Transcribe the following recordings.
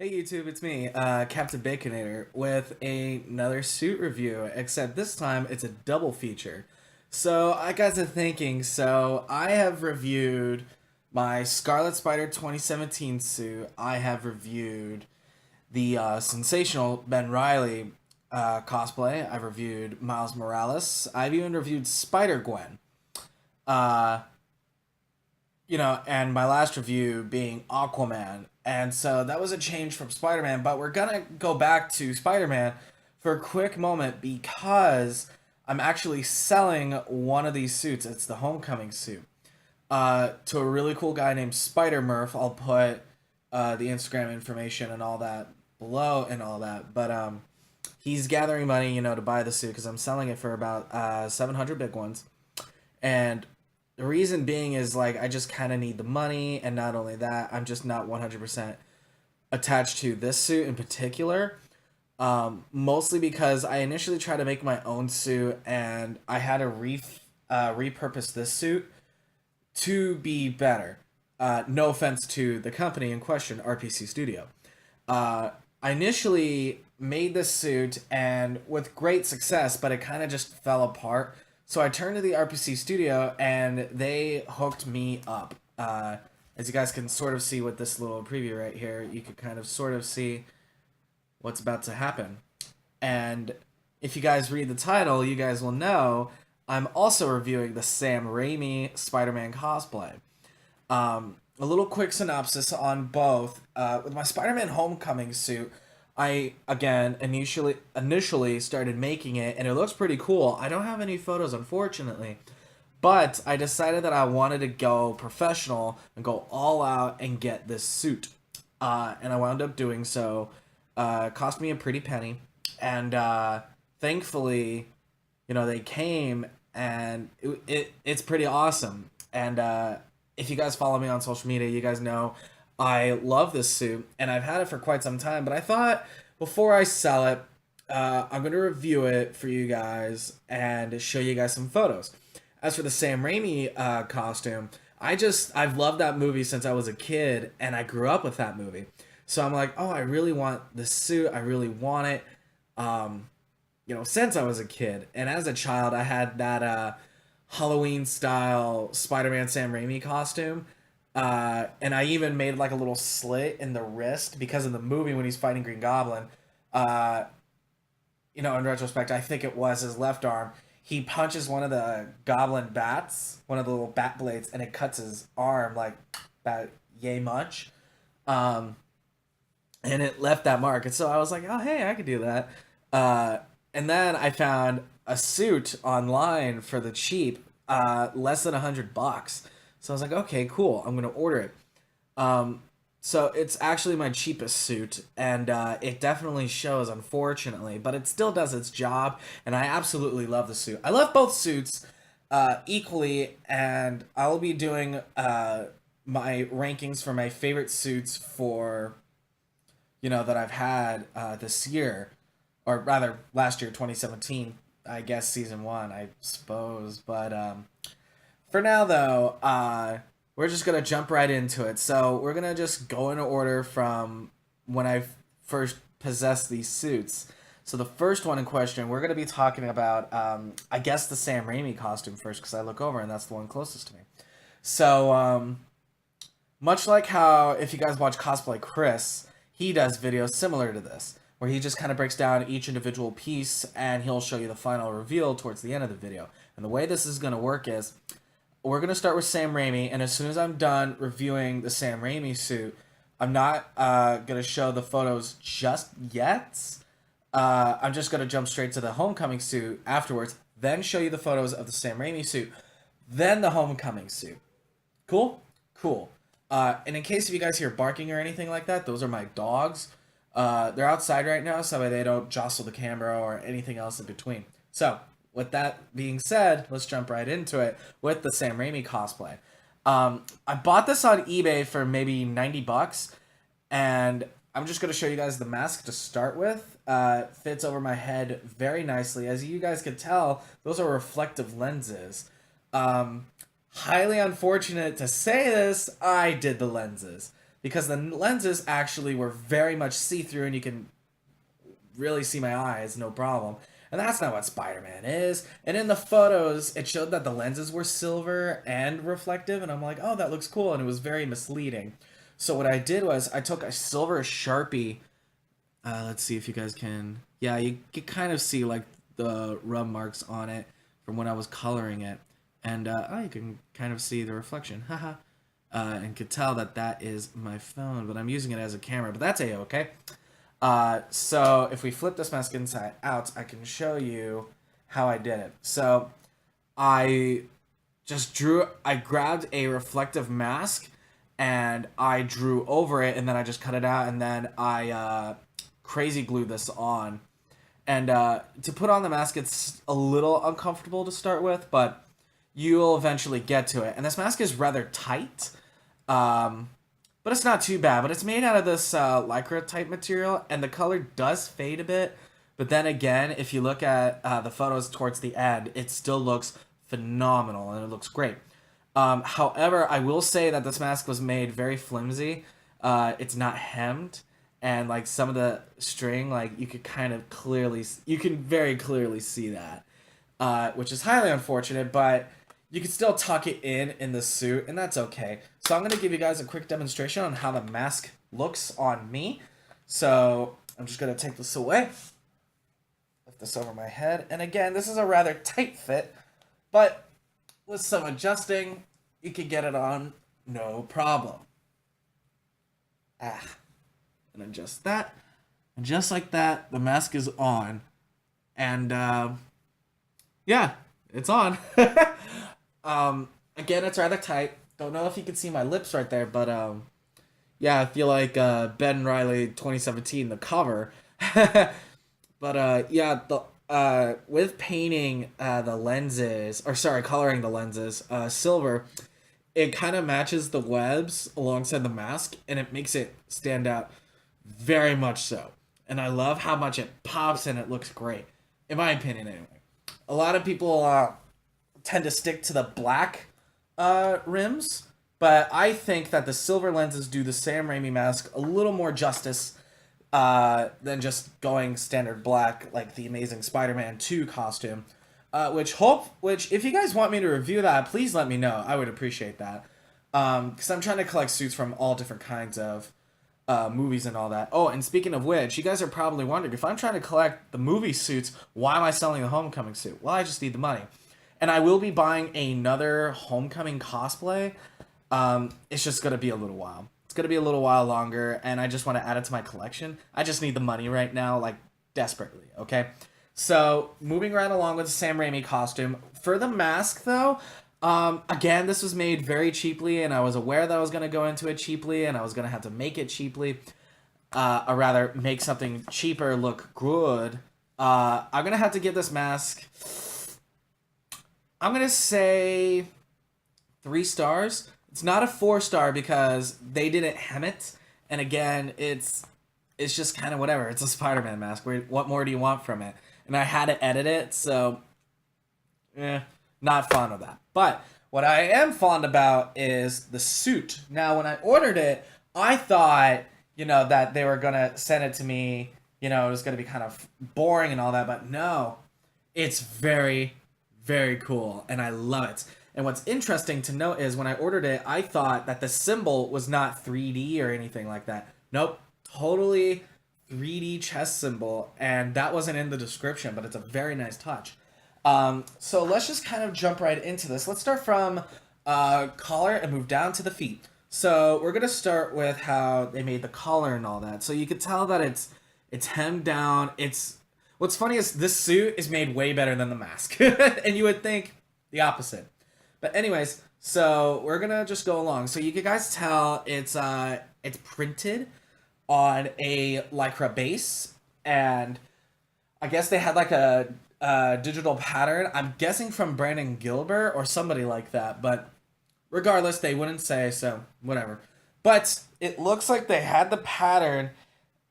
Hey YouTube, it's me, Captain Baconator, with another suit review, except this time it's a double feature. So I got to thinking, so I have reviewed my Scarlet Spider 2017 suit, I have reviewed the sensational Ben Riley cosplay, I've reviewed Miles Morales, I've even reviewed Spider-Gwen. Uh, and my last review being Aquaman. And so that was a change from Spider Man, but we're gonna go back to Spider Man for a quick moment because I'm actually selling one of these suits. It's the Homecoming suit. To a really cool guy named Spider Murph. I'll put the Instagram information and all that below and all that. But he's gathering money, to buy the suit because I'm selling it for about 700 big ones. And the reason being is like I just kind of need the money, and not only that, I'm just not 100% attached to this suit in particular. Mostly because I initially tried to make my own suit, and I had to repurpose this suit to be better. No offense to the company in question, RPC Studio. I initially made this suit and with great success, but it kind of just fell apart. So I turned to the RPC Studio and they hooked me up. As you guys can sort of see with this little preview right here, you could kind of sort of see what's about to happen. And if you guys read the title, you guys will know I'm also reviewing the Sam Raimi Spider-Man cosplay. A little quick synopsis on both. With my Spider-Man Homecoming suit, I again initially started making it, and it looks pretty cool. I don't have any photos, unfortunately, but I decided that I wanted to go professional and go all out and get this suit, and I wound up doing so. Cost me a pretty penny, and thankfully, they came, and it's pretty awesome. And if you guys follow me on social media, you guys know I love this suit, and I've had it for quite some time. But I thought before I sell it, I'm gonna review it for you guys and show you guys some photos. As for the Sam Raimi costume, I've loved that movie since I was a kid, and I grew up with that movie. So I'm like, oh, I really want this suit. I really want it. Since I was a kid, and as a child, I had that Halloween style Spider-Man Sam Raimi costume. And I even made like a little slit in the wrist because in the movie when he's fighting Green Goblin, uh, in retrospect, I think it was his left arm. He punches one of the goblin bats, one of the little bat blades, and it cuts his arm like that yay much. Um, and it left that mark. And so I was like, oh, hey, I could do that. And then I found a suit online for the cheap, less than $100. So I was like, okay, cool. I'm gonna order it. Um, so it's actually my cheapest suit, and it definitely shows, unfortunately, but it still does its job, and I absolutely love the suit. I love both suits equally, and I'll be doing my rankings for my favorite suits for that I've had this year, or rather last year, 2017. I guess season one, I suppose, but for now, though, we're just gonna jump right into it. So we're gonna just go in order from when I first possessed these suits. So the first one in question, we're gonna be talking about, I guess, the Sam Raimi costume first, because I look over and that's the one closest to me. So much like how if you guys watch Cosplay Chris, he does videos similar to this, where he just kind of breaks down each individual piece and he'll show you the final reveal towards the end of the video. And the way this is gonna work is we're gonna start with Sam Raimi, and as soon as I'm done reviewing the Sam Raimi suit, I'm not gonna show the photos just yet. I'm just gonna jump straight to the Homecoming suit afterwards, then show you the photos of the Sam Raimi suit, then the Homecoming suit. Cool, cool. And in case if you guys hear barking or anything like that, those are my dogs. They're outside right now, so they don't jostle the camera or anything else in between. So with that being said, let's jump right into it with the Sam Raimi cosplay. I bought this on eBay for maybe $90, and I'm just going to show you guys the mask to start with. Fits over my head very nicely. As you guys can tell, those are reflective lenses. Highly unfortunate to say this, I did the lenses. because the lenses actually were very much see-through and you can really see my eyes, no problem. And that's not what Spider-Man is. And in the photos, it showed that the lenses were silver and reflective, and I'm like, oh, that looks cool, and it was very misleading. So what I did was I took a silver Sharpie. Let's see if you guys can. Yeah, you can kind of see like the rub marks on it from when I was coloring it, and oh, you can kind of see the reflection. Haha. And could tell that that is my phone, but I'm using it as a camera. But that's a-okay. So if we flip this mask inside out, I can show you how I did it. So I I grabbed a reflective mask and I drew over it, and then I just cut it out, and then I crazy glued this on. And to put on the mask, it's a little uncomfortable to start with, but you'll eventually get to it. And this mask is rather tight. But it's not too bad. But it's made out of this lycra type material, and the color does fade a bit. But then again, if you look at the photos towards the end, it still looks phenomenal, and it looks great. However, I will say that this mask was made very flimsy. It's not hemmed, and like some of the string, like you can very clearly see that, which is highly unfortunate. But you can still tuck it in the suit, and that's okay. So I'm going to give you guys a quick demonstration on how the mask looks on me. So I'm just going to take this away, lift this over my head, and again, this is a rather tight fit, but with some adjusting, you can get it on no problem. And adjust that, and just like that, the mask is on, and yeah, it's on. Again, it's rather tight. Don't know if you can see my lips right there, but yeah, I feel like Ben Reilly 2017, the cover. But yeah, the with painting the lenses, or sorry, coloring the lenses silver, it kind of matches the webs alongside the mask, and it makes it stand out very much so. And I love how much it pops, and it looks great, in my opinion anyway. A lot of people tend to stick to the black rims, but I think that the silver lenses do the Sam Raimi mask a little more justice than just going standard black like the Amazing Spider-Man 2 costume. Which if you guys want me to review that, please let me know. I would appreciate that. Because I'm trying to collect suits from all different kinds of movies and all that. Oh, and speaking of which, you guys are probably wondering, if I'm trying to collect the movie suits, why am I selling the Homecoming suit? Well, I just need the money. And I will be buying another Homecoming cosplay. It's just going to be a little while. It's going to be a little while longer, and I just want to add it to my collection. I just need the money right now, like, desperately, okay? So, moving right along with the Sam Raimi costume. For the mask, though, again, this was made very cheaply, and I was aware that I was going to go into it cheaply, and I was going to have to make it cheaply. Or rather, make something cheaper look good. I'm going to have to give this mask, I'm going to say 3 stars. It's not a 4-star because they didn't hem it. And again, it's just kind of whatever. It's a Spider-Man mask. What more do you want from it? And I had to edit it, so not fond of that. But what I am fond about is the suit. Now, when I ordered it, I thought, that they were going to send it to me, it was going to be kind of boring and all that, but no. It's very, very cool, and I love it. And what's interesting to note is when I ordered it, I thought that the symbol was not 3D or anything like that. Nope, totally 3D chest symbol, and that wasn't in the description, but it's a very nice touch. So let's just kind of jump right into this. Let's start from collar and move down to the feet. So we're gonna start with how they made the collar and all that. So you could tell that it's hemmed down. What's funny is this suit is made way better than the mask, and you would think the opposite. But anyways, so we're gonna just go along. So you can guys tell it's printed on a lycra base, and I guess they had like a digital pattern. I'm guessing from Brandon Gilbert or somebody like that, but regardless, they wouldn't say, so whatever. But it looks like they had the pattern,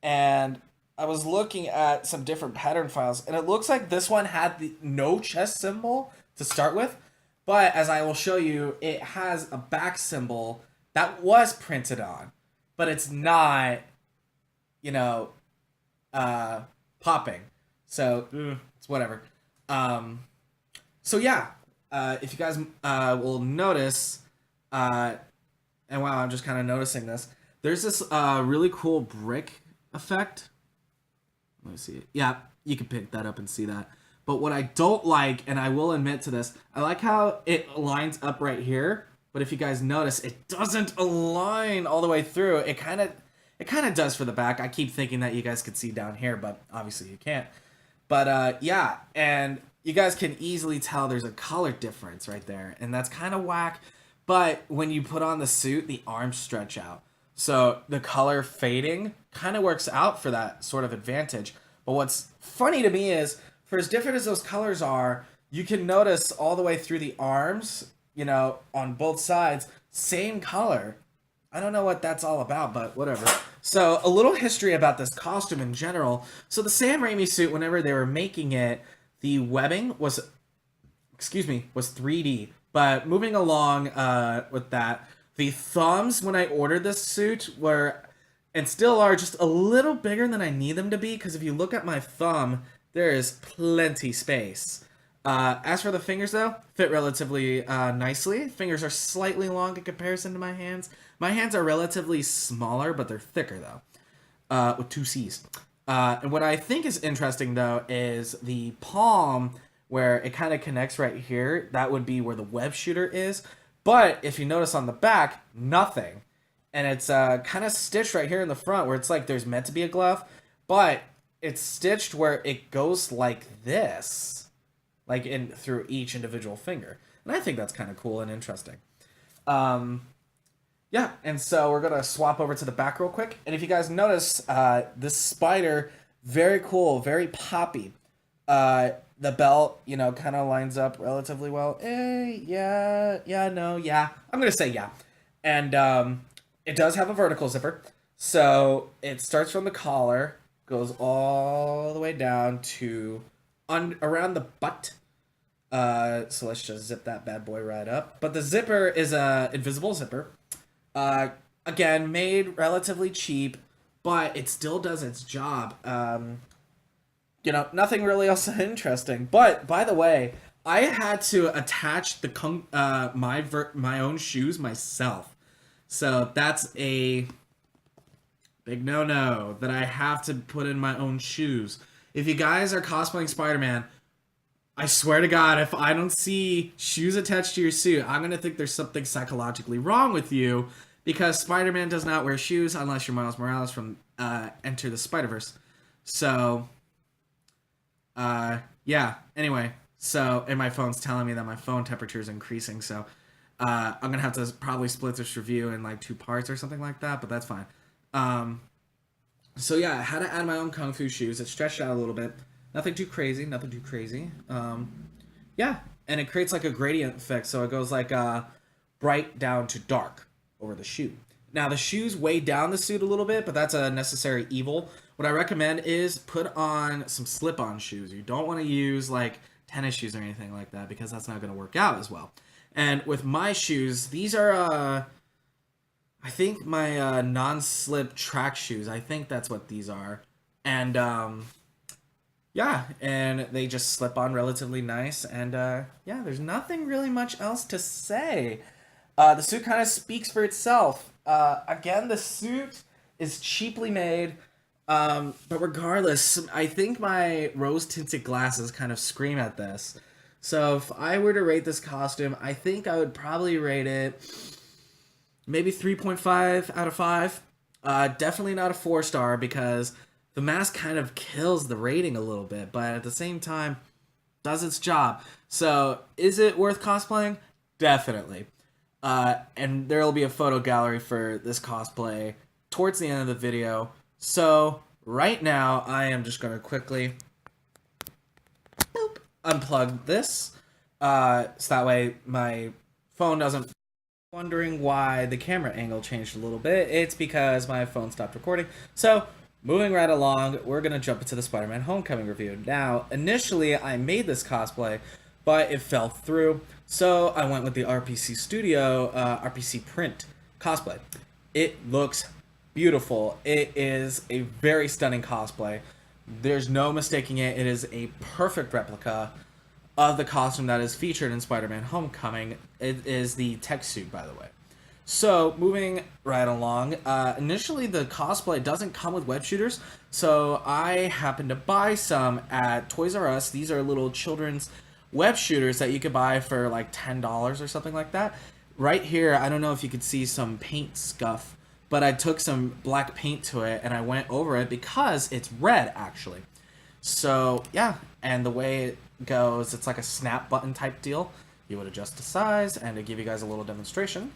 and I was looking at some different pattern files, and it looks like this one had the no chest symbol to start with, but as I will show you, it has a back symbol that was printed on. but it's not, you know, uh, popping. So it's whatever. Um, so yeah, if you guys will notice, and wow, I'm just kind of noticing this. There's this really cool brick effect. Let me see. Yeah, you can pick that up and see that. But what I don't like, and I will admit to this, I like how it lines up right here. But if you guys notice, it doesn't align all the way through. It kind of does for the back. I keep thinking that you guys could see down here, but obviously you can't. But yeah, and you guys can easily tell there's a color difference right there, and that's kind of whack. But when you put on the suit, the arms stretch out. So the color fading kind of works out for that sort of advantage. But what's funny to me is, for as different as those colors are, you can notice all the way through the arms, on both sides, same color. I don't know what that's all about, but whatever. So a little history about this costume in general. So the Sam Raimi suit, whenever they were making it, the webbing was 3D. But moving along with that, the thumbs when I ordered this suit were, and still are, just a little bigger than I need them to be, because if you look at my thumb, there is plenty space. As for the fingers, though, fit relatively nicely. Fingers are slightly long in comparison to my hands. My hands are relatively smaller, but they're thicker, though, with two C's. And what I think is interesting, though, is the palm, where it kind of connects right here. That would be where the web shooter is. But if you notice on the back, nothing. And it's kind of stitched right here in the front, where it's like there's meant to be a glove, but it's stitched where it goes like this, like in through each individual finger. And I think that's kind of cool and interesting. Yeah, and so we're gonna swap over to the back real quick. And if you guys notice, this spider, very cool, very poppy. The belt, kind of lines up relatively well. Yeah. I'm gonna say yeah. And it does have a vertical zipper, so it starts from the collar, goes all the way down to around the butt. So let's just zip that bad boy right up. But the zipper is a invisible zipper. Again, made relatively cheap, but it still does its job. Nothing really else interesting. But by the way, I had to attach the my own shoes myself. So that's a big no-no, that I have to put in my own shoes. If you guys are cosplaying Spider-Man, I swear to God, if I don't see shoes attached to your suit, I'm going to think there's something psychologically wrong with you, because Spider-Man does not wear shoes unless you're Miles Morales from Enter the Spider-Verse. So, yeah. Anyway, and my phone's telling me that my phone temperature is increasing, so I'm going to have to probably split this review in like 2 parts or something like that, but that's fine. So yeah, I had to add my own Kung Fu shoes. It stretched out a little bit. Nothing too crazy. Yeah, and it creates like a gradient effect, so it goes like bright down to dark over the shoe. Now the shoes weigh down the suit a little bit, but that's a necessary evil. What I recommend is put on some slip-on shoes. You don't want to use like tennis shoes or anything like that, because that's not going to work out as well. And with my shoes, these are I think my non-slip track shoes. I think that's what these are. And yeah, and they just slip on relatively nice. And yeah, there's nothing really much else to say. The suit kind of speaks for itself. Again, the suit is cheaply made. But regardless, I think my rose-tinted glasses kind of scream at this. So if I were to rate this costume, I think I would probably rate it maybe 3.5 out of 5. Definitely not a 4-star, because the mask kind of kills the rating a little bit, but at the same time, does its job. So is it worth cosplaying? Definitely. And there will be a photo gallery for this cosplay towards the end of the video. So right now, I am just going to quickly unplug this, so that way my phone doesn't. Wondering why the camera angle changed a little bit. It's because my phone stopped recording. So moving right along, we're gonna jump into the Spider-Man Homecoming review. Now, initially I made this cosplay, but it fell through, so I went with the RPC Studio RPC print cosplay. It looks beautiful. It is a very stunning cosplay. There's no mistaking it. It is a perfect replica of the costume that is featured in Spider-Man Homecoming. It is the tech suit, by the way. So, moving right along, initially the cosplay doesn't come with web shooters, so I happened to buy some at Toys R Us. These are little children's web shooters that you could buy for like $10 or something like that. Right here, I don't know if you could see some paint scuff, but I took some black paint to it and I went over it because it's red, actually. So, yeah, and the way it goes, it's like a snap button type deal. You would adjust the size, and to give you guys a little demonstration,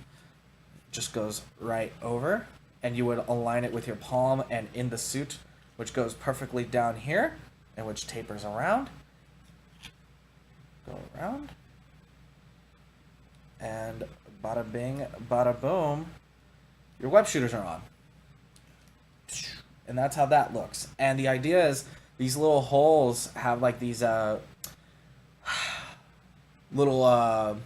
just goes right over, and you would align it with your palm and in the suit, which goes perfectly down here and which tapers around. Go around, and bada bing, bada boom, your web shooters are on. And that's how that looks. And the idea is these little holes have like these little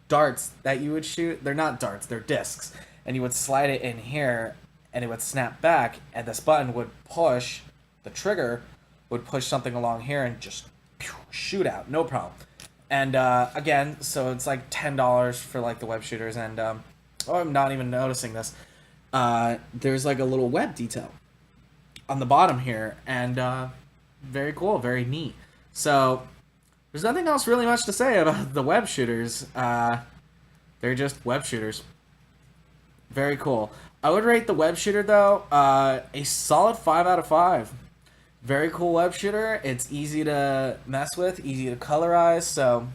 darts that you would shoot. They're not darts, they're discs. And you would slide it in here and it would snap back, and this button would push, the trigger would push something along here and just shoot out, no problem. And again, so it's like $10 for like the web shooters, and oh, I'm not even noticing this. There's like a little web detail on the bottom here, and very cool, very neat. So there's nothing else really much to say about the web shooters. They're just web shooters. Very cool. I would rate the web shooter though a solid 5 out of 5. Very cool web shooter. It's easy to mess with, easy to colorize, so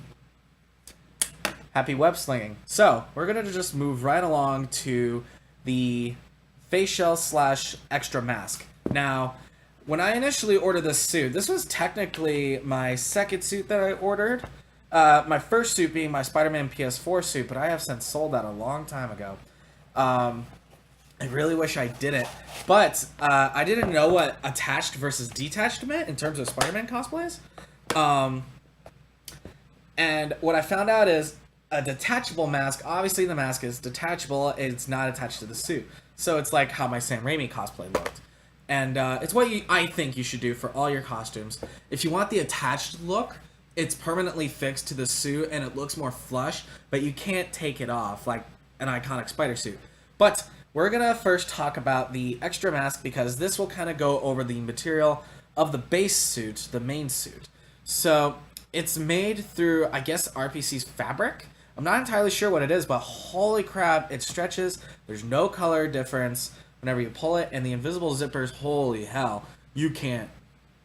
happy web slinging. So we're gonna just move right along to the face shell / extra mask. Now, when I initially ordered this suit, this was technically my second suit that I ordered. My first suit being my Spider-Man PS4 suit, but I have since sold that a long time ago. I really wish I didn't, but I didn't know what attached versus detached meant in terms of Spider-Man cosplays. And what I found out is a detachable mask, obviously the mask is detachable, it's not attached to the suit. So it's like how my Sam Raimi cosplay looked. And it's what I think you should do for all your costumes. If you want the attached look, it's permanently fixed to the suit and it looks more flush, but you can't take it off like an iconic spider suit. But we're gonna first talk about the extra mask because this will kind of go over the material of the base suit, the main suit. So it's made through, I guess, RPC's fabric. I'm not entirely sure what it is, but holy crap, it stretches. There's no color difference whenever you pull it, and the invisible zippers, holy hell, you can't.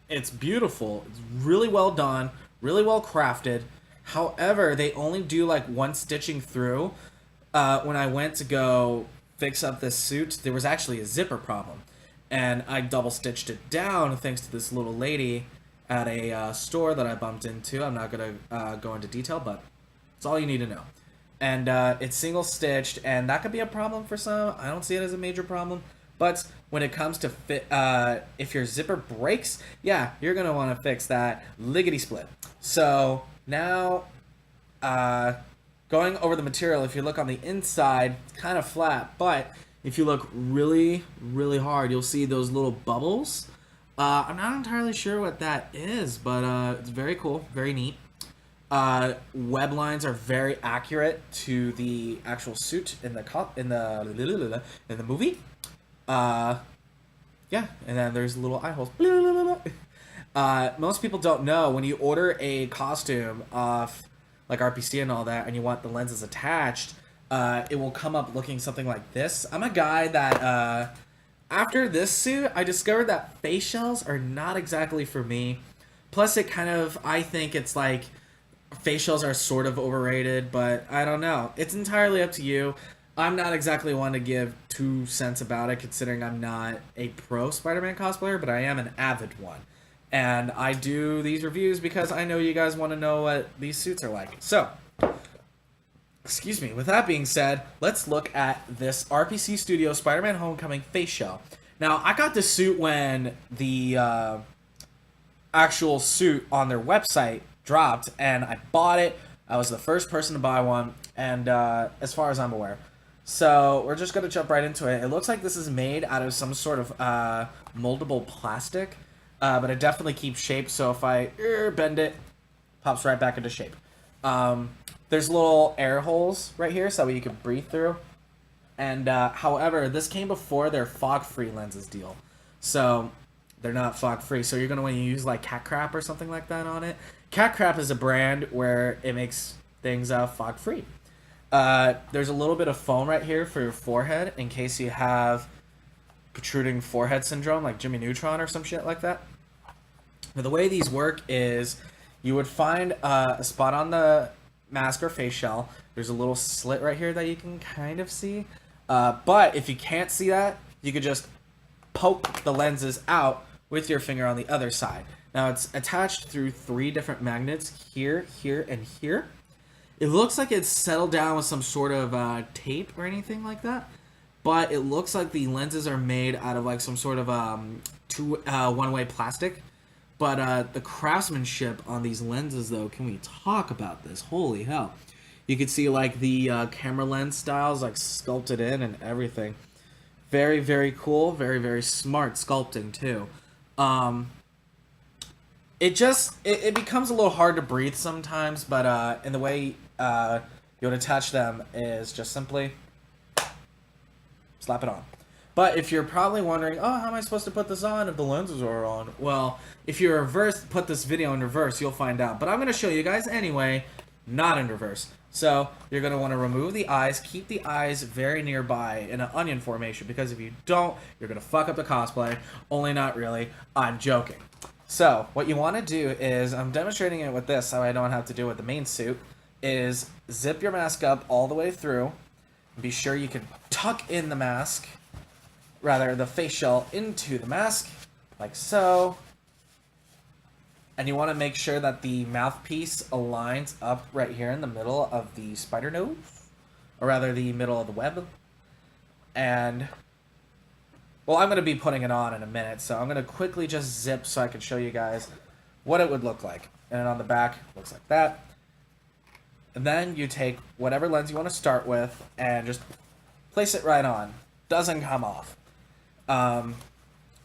It's beautiful. It's really well done, really well crafted. However, they only do like one stitching through. When I went to go fix up this suit, there was actually a zipper problem, and I double stitched it down thanks to this little lady at a store that I bumped into. I'm not gonna go into detail, but it's all you need to know. And it's single stitched, and that could be a problem for some. I don't see it as a major problem, but when it comes to fit, if your zipper breaks, yeah, you're gonna want to fix that lickety split. So now, going over the material, if you look on the inside, it's kind of flat, but if you look really, really hard, you'll see those little bubbles. I'm not entirely sure what that is, but it's very cool, very neat. Web lines are very accurate to the actual suit in the movie. Yeah, and then there's little eye holes. Most people don't know when you order a costume off like RPC and all that, and you want the lenses attached, it will come up looking something like this. I'm a guy that, after this suit, I discovered that face shells are not exactly for me. Plus, it kind of, I think it's like, face shells are sort of overrated, but I don't know. It's entirely up to you. I'm not exactly one to give 2 cents about it, considering I'm not a pro Spider-Man cosplayer, but I am an avid one. And I do these reviews because I know you guys want to know what these suits are like. So, excuse me, with that being said, let's look at this RPC Studio Spider-Man Homecoming face shell. Now, I got this suit when the actual suit on their website dropped, and I bought it. I was the first person to buy one, and as far as I'm aware. So we're just gonna jump right into it. It looks like this is made out of some sort of moldable plastic, but it definitely keeps shape. So if I bend it, pops right back into shape. There's little air holes right here so you can breathe through. And however, this came before their fog-free lenses deal, so they're not fog-free. So you're gonna want to use like Cat Crap or something like that on it. Cat Crap is a brand where it makes things fog-free. There's a little bit of foam right here for your forehead in case you have protruding forehead syndrome like Jimmy Neutron or some shit like that. Now, the way these work is you would find a spot on the mask or face shell. There's a little slit right here that you can kind of see. But if you can't see that, you could just poke the lenses out with your finger on the other side. Now, it's attached through 3 different magnets here, here, and here. It looks like it's settled down with some sort of tape or anything like that, but it looks like the lenses are made out of like some sort of one-way plastic. But the craftsmanship on these lenses, though, can we talk about this? Holy hell. You can see like the camera lens styles like sculpted in and everything. Very, very cool. Very, very smart sculpting too. It becomes a little hard to breathe sometimes, but in the way you would attach them is just simply slap it on. But if you're probably wondering, oh, how am I supposed to put this on if the lenses are on? Well, if you put this video in reverse, you'll find out. But I'm going to show you guys anyway, not in reverse. So you're going to want to remove the eyes, keep the eyes very nearby in an onion formation, because if you don't, you're going to fuck up the cosplay. Only not really. I'm joking. So what you want to do is, I'm demonstrating it with this so I don't have to do it with the main suit, is zip your mask up all the way through. Be sure you can tuck in the mask, rather the face shell into the mask, like so. And you want to make sure that the mouthpiece aligns up right here in the middle of the spider nose, or rather the middle of the web. And well, I'm going to be putting it on in a minute, so I'm going to quickly just zip so I can show you guys what it would look like. And on the back, it looks like that. And then you take whatever lens you want to start with and just place it right on. Doesn't come off. And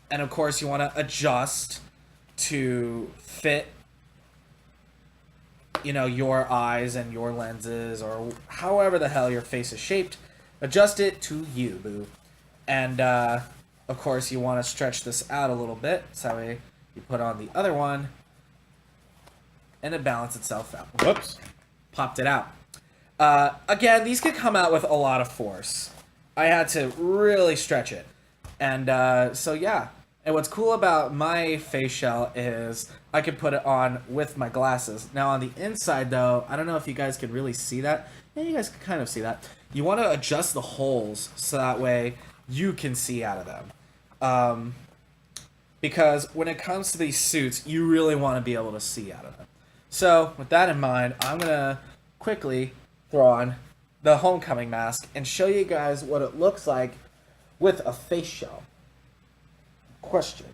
of course, you want to adjust to fit, you know, your eyes and your lenses, or however the hell your face is shaped. Adjust it to you, boo. And, of course, you want to stretch this out a little bit, so you put on the other one, and it balances itself out. Whoops. Popped it out. Again, these could come out with a lot of force. I had to really stretch it. And, so yeah. And what's cool about my face shell is I could put it on with my glasses. Now, on the inside, though, I don't know if you guys can really see that. Yeah, you guys can kind of see that. You want to adjust the holes so that way you can see out of them. Because when it comes to these suits, you really want to be able to see out of them. So, with that in mind, I'm going to quickly throw on the homecoming mask and show you guys what it looks like with a face shell. Question.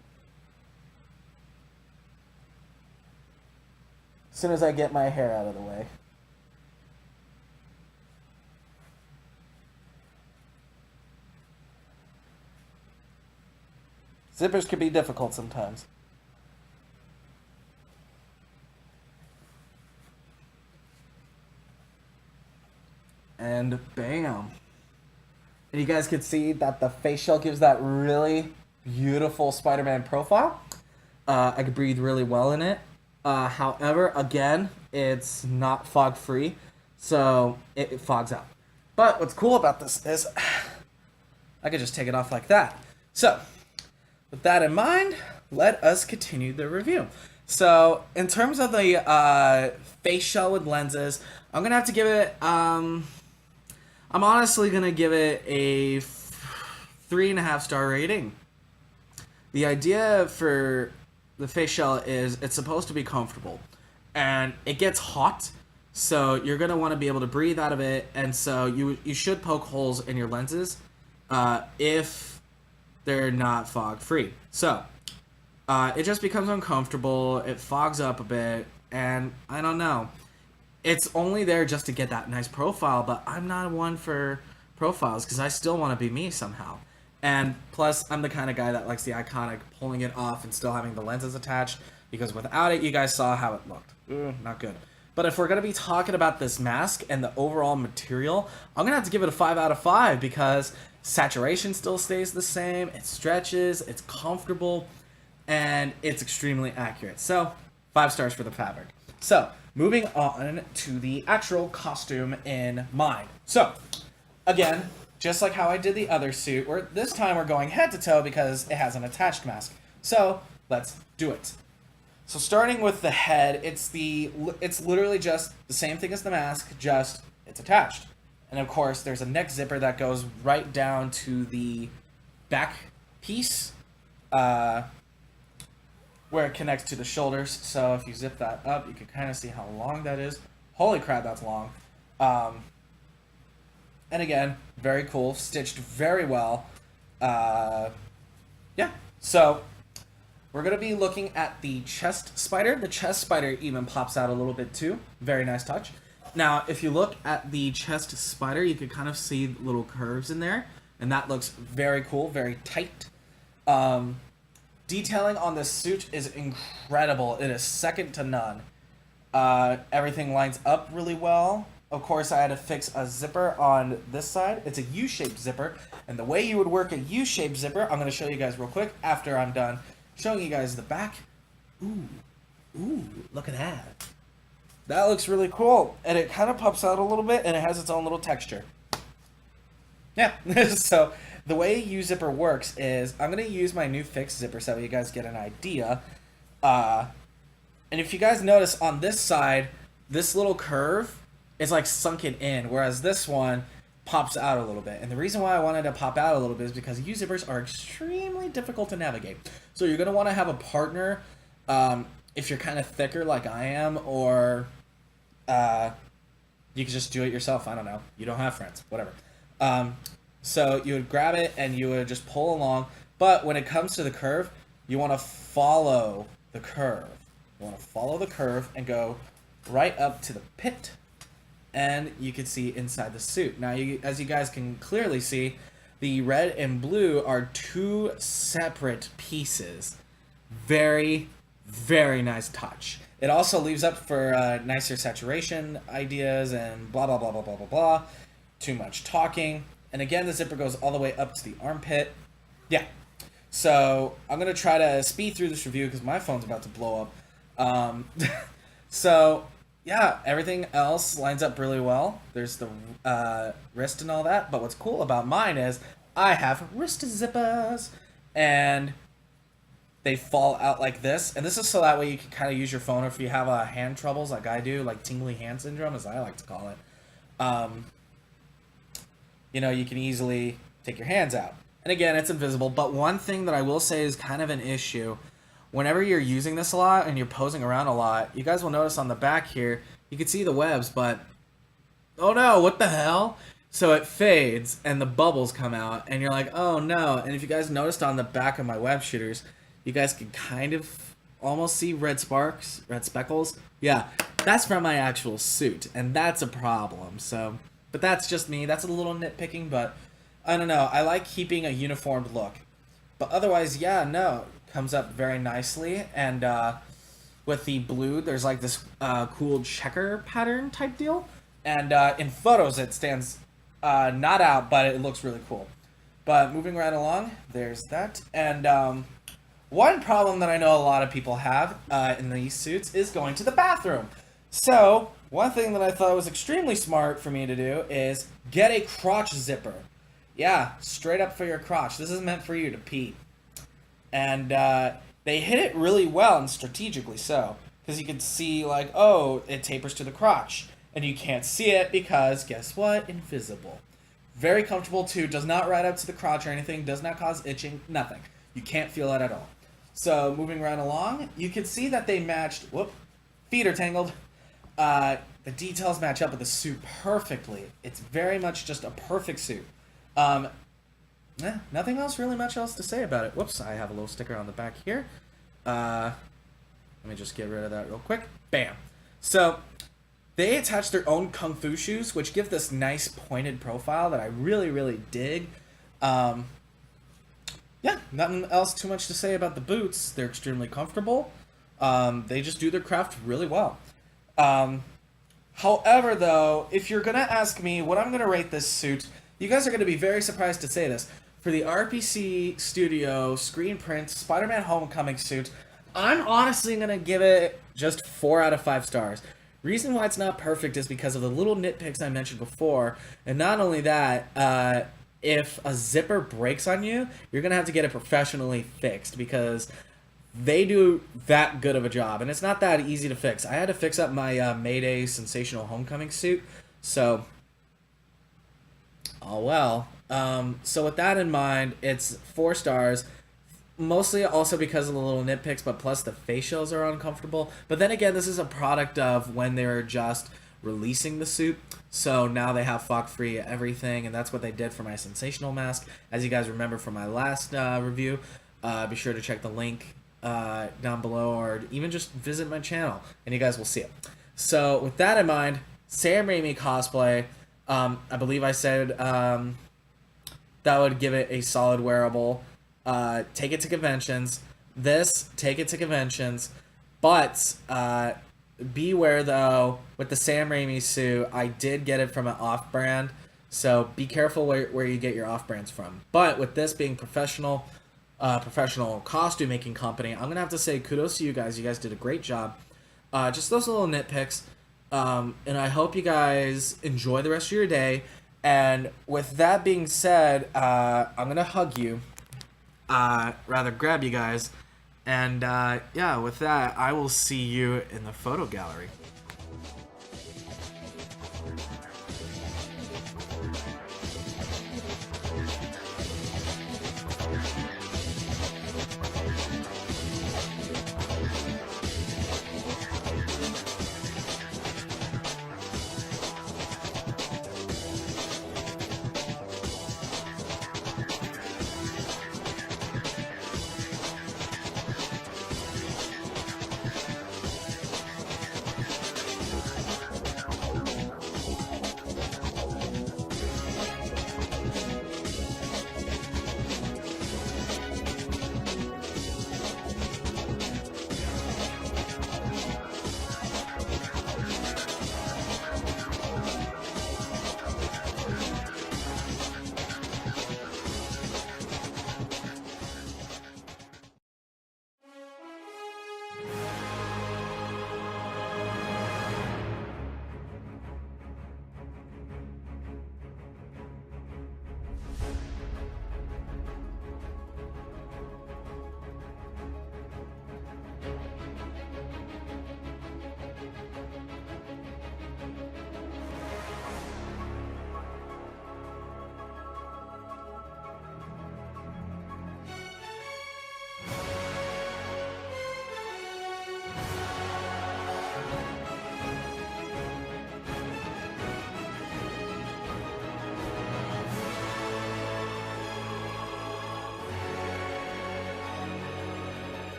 As soon as I get my hair out of the way. Zippers can be difficult sometimes. And bam. And you guys can see that the face shell gives that really beautiful Spider-Man profile. I could breathe really well in it. However, again, it's not fog-free, so it fogs out. But what's cool about this is I could just take it off like that. So, with that in mind, let us continue the review. So, in terms of the face shell with lenses, I'm going to have to give it, I'm honestly going to give it a 3.5 star rating. The idea for the face shell is it's supposed to be comfortable, and it gets hot, so you're going to want to be able to breathe out of it, and so you should poke holes in your lenses if they're not fog free. So it just becomes uncomfortable, it fogs up a bit, and I don't know. It's only there just to get that nice profile, but I'm not one for profiles because I still want to be me somehow. And plus, I'm the kind of guy that likes the iconic pulling it off and still having the lenses attached, because without it, you guys saw how it looked. Not good. But if we're going to be talking about this mask and the overall material, I'm going to have to give it a 5 out of 5 because saturation still stays the same, it stretches, it's comfortable, and it's extremely accurate. So, 5 stars for the fabric. So, moving on to the actual costume in mind. So, again, just like how I did the other suit, this time we're going head to toe because it has an attached mask. So, let's do it. So starting with the head, it's literally just the same thing as the mask, just it's attached. And of course, there's a neck zipper that goes right down to the back piece, where it connects to the shoulders. So if you zip that up, you can kind of see how long that is. Holy crap, that's long. And again, very cool, stitched very well. Yeah, so we're going to be looking at the chest spider. The chest spider even pops out a little bit too. Very nice touch. Now, if you look at the chest spider, you can kind of see little curves in there. And that looks very cool, very tight. Detailing on this suit is incredible. It is second to none. Everything lines up really well. Of course, I had to fix a zipper on this side. It's a U-shaped zipper. And the way you would work a U-shaped zipper, I'm going to show you guys real quick after I'm done showing you guys the back. Ooh, look at that. That looks really cool. And it kind of pops out a little bit, and it has its own little texture. Yeah, so the way U-zipper works is I'm going to use my new fixed zipper so you guys get an idea. And if you guys notice on this side, this little curve is like sunken in, whereas this one pops out a little bit. And the reason why I wanted to pop out a little bit is because U-zippers are extremely difficult to navigate. So you're going to want to have a partner, if you're kind of thicker like I am, or you can just do it yourself. I don't know. You don't have friends. Whatever. So you would grab it and you would just pull along. But when it comes to the curve, you want to follow the curve. You want to follow the curve and go right up to the pit. And you can see inside the suit. Now, as you guys can clearly see, the red and blue are two separate pieces. Very, very nice touch. It also leaves up for nicer saturation ideas and blah, blah, blah, blah, blah, blah, blah. Too much talking. And again, the zipper goes all the way up to the armpit. Yeah. So I'm going to try to speed through this review because my phone's about to blow up. So yeah, everything else lines up really well. There's the wrist and all that. But what's cool about mine is I have wrist zippers. And they fall out like this. And this is so that way you can kind of use your phone if you have hand troubles like I do, like tingly hand syndrome, as I like to call it. You know, you can easily take your hands out. And again, it's invisible. But one thing that I will say is kind of an issue. Whenever you're using this a lot and you're posing around a lot, you guys will notice on the back here, you can see the webs, but oh no, what the hell? So it fades and the bubbles come out and you're like, oh no. And if you guys noticed on the back of my web shooters, you guys can kind of almost see red sparks, red speckles. Yeah, that's from my actual suit, and that's a problem. So, but that's just me. That's a little nitpicking, but I don't know. I like keeping a uniformed look. But otherwise, yeah, no, comes up very nicely. And with the blue, there's like this cool checker pattern type deal. And in photos, it stands not out, but it looks really cool. But moving right along, there's that. And one problem that I know a lot of people have in these suits is going to the bathroom. So one thing that I thought was extremely smart for me to do is get a crotch zipper. Yeah, straight up for your crotch. This is meant for you to pee. And they hit it really well and strategically so. Because you can see like, oh, it tapers to the crotch. And you can't see it because, guess what? Invisible. Very comfortable too. Does not ride up to the crotch or anything. Does not cause itching. Nothing. You can't feel it at all. So moving right along, you can see that they matched. Whoop. Feet are tangled. The details match up with the suit perfectly. It's very much just a perfect suit. Nothing else really much else to say about it. Whoops, I have a little sticker on the back here. Let me just get rid of that real quick. Bam. So, They attach their own kung fu shoes, which give this nice pointed profile that I really, really dig. Um, yeah, nothing else too much to say about the boots. They're extremely comfortable. They just do their craft really well. Um, However, though, if you're gonna ask me what I'm gonna rate this suit, you guys are gonna be very surprised to say this. For the RPC Studio screen print Spider-Man Homecoming suit, I'm honestly gonna give it just 4 out of 5 stars. Reason why it's not perfect is because of the little nitpicks I mentioned before, and not only that, if a zipper breaks on you, you're gonna have to get it professionally fixed because they do that good of a job, and it's not that easy to fix. I had to fix up my Mayday Sensational Homecoming suit, so oh well. So with that in mind, it's 4 stars, mostly also because of the little nitpicks, but plus the facials are uncomfortable. But then again, this is a product of when they were just releasing the suit, so now they have fog free everything, and that's what they did for my Sensational mask. As you guys remember from my last review, be sure to check the link down below, or even just visit my channel and you guys will see it. So with that in mind, Sam Raimi Cosplay, I believe I said that would give it a solid wearable. Take it to conventions. Take it to conventions. But beware though, with the Sam Raimi suit, I did get it from an off-brand, so be careful where you get your off-brands from. But with this being professional costume making company, I'm gonna have to say kudos to you guys. You guys did a great job. Just those little nitpicks, and I hope you guys enjoy the rest of your day. And with that being said, I'm gonna hug you, rather grab you guys, and yeah, with that, I will see you in the photo gallery.